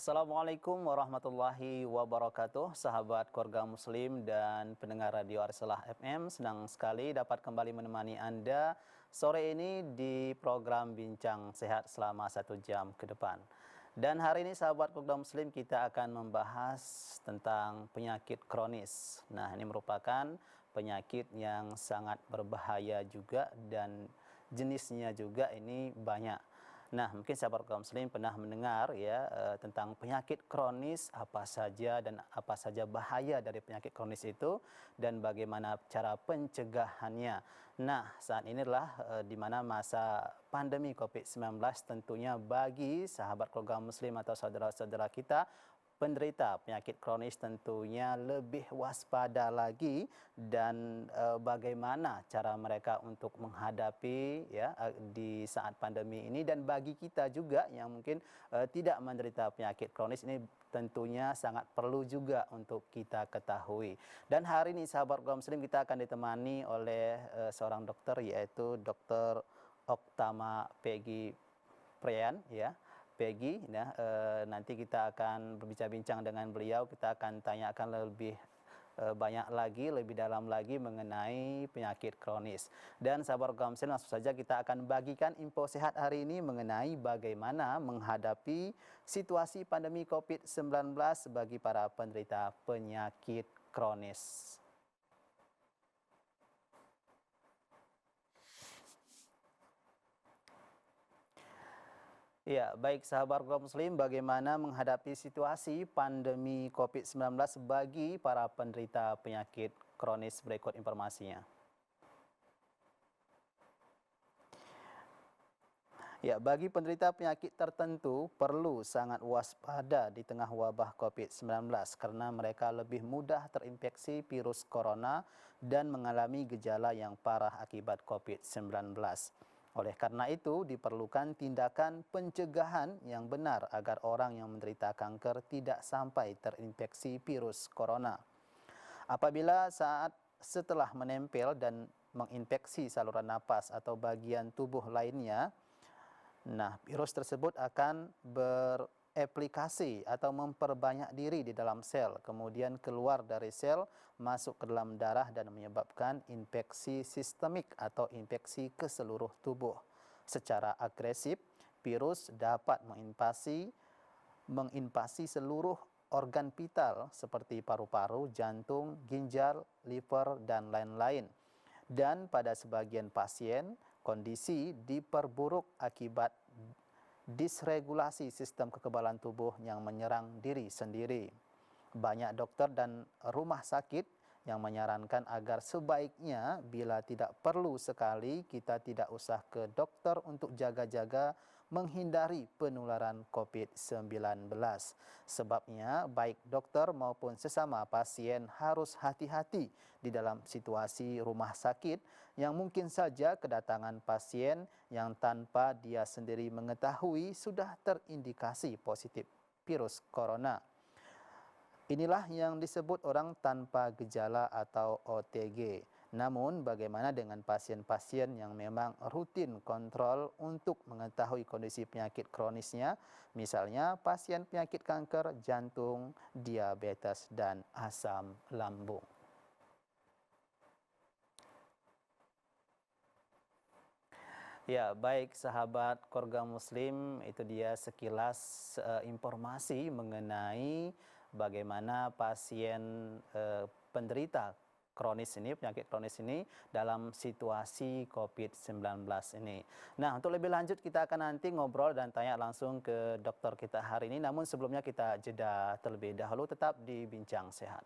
Assalamualaikum warahmatullahi wabarakatuh, sahabat keluarga muslim dan pendengar radio Arsalah FM. Senang sekali dapat kembali menemani Anda sore ini di program Bincang Sehat selama 1 jam ke depan. Dan hari ini sahabat keluarga muslim kita akan membahas tentang penyakit kronis. Nah, ini merupakan penyakit yang sangat berbahaya juga dan jenisnya juga ini banyak. Nah, mungkin sahabat kaum muslim pernah mendengar ya tentang penyakit kronis apa saja dan apa saja bahaya dari penyakit kronis itu dan bagaimana cara pencegahannya. Nah, saat inilah di mana masa pandemi COVID-19 tentunya bagi sahabat keluarga muslim atau saudara-saudara kita penderita penyakit kronis tentunya lebih waspada lagi dan bagaimana cara mereka untuk menghadapi ya di saat pandemi ini, dan bagi kita juga yang mungkin tidak menderita penyakit kronis ini tentunya sangat perlu juga untuk kita ketahui. Dan hari ini sahabat kaum muslim kita akan ditemani oleh seorang dokter, yaitu Dr. Oktama Peggy Prian ya. Peggy, nah, nanti kita akan berbincang-bincang dengan beliau. Kita akan tanyakan lebih banyak lagi, lebih dalam lagi mengenai penyakit kronis. Dan sahabat kaum muslim, langsung saja kita akan bagikan info sehat hari ini mengenai bagaimana menghadapi situasi pandemi COVID-19 bagi para penderita penyakit kronis. Ya, baik sahabat kaum muslim, bagaimana menghadapi situasi pandemi COVID-19 bagi para penderita penyakit kronis, berikut informasinya. Ya, bagi penderita penyakit tertentu perlu sangat waspada di tengah wabah COVID-19 karena mereka lebih mudah terinfeksi virus corona dan mengalami gejala yang parah akibat COVID-19. Oleh karena itu, diperlukan tindakan pencegahan yang benar agar orang yang menderita kanker tidak sampai terinfeksi virus corona. Apabila setelah menempel dan menginfeksi saluran napas atau bagian tubuh lainnya, nah, virus tersebut akan bereplikasi atau memperbanyak diri di dalam sel, kemudian keluar dari sel, masuk ke dalam darah dan menyebabkan infeksi sistemik atau infeksi ke seluruh tubuh. Secara agresif, virus dapat menginvasi seluruh organ vital seperti paru-paru, jantung, ginjal, liver, dan lain-lain. Dan pada sebagian pasien, kondisi diperburuk akibat disregulasi sistem kekebalan tubuh yang menyerang diri sendiri. Banyak dokter dan rumah sakit yang menyarankan agar sebaiknya bila tidak perlu sekali kita tidak usah ke dokter untuk jaga-jaga menghindari penularan COVID-19. Sebabnya baik dokter maupun sesama pasien harus hati-hati di dalam situasi rumah sakit yang mungkin saja kedatangan pasien yang tanpa dia sendiri mengetahui sudah terindikasi positif virus corona. Inilah yang disebut orang tanpa gejala atau OTG. Namun bagaimana dengan pasien-pasien yang memang rutin kontrol untuk mengetahui kondisi penyakit kronisnya, misalnya pasien penyakit kanker, jantung, diabetes, dan asam lambung. Ya, baik sahabat keluarga muslim, itu dia sekilas informasi mengenai bagaimana pasien penderita kronis ini, penyakit kronis ini dalam situasi COVID-19 ini. Nah, untuk lebih lanjut kita akan nanti ngobrol dan tanya langsung ke dokter kita hari ini. Namun sebelumnya kita jeda terlebih dahulu, tetap di Bincang Sehat.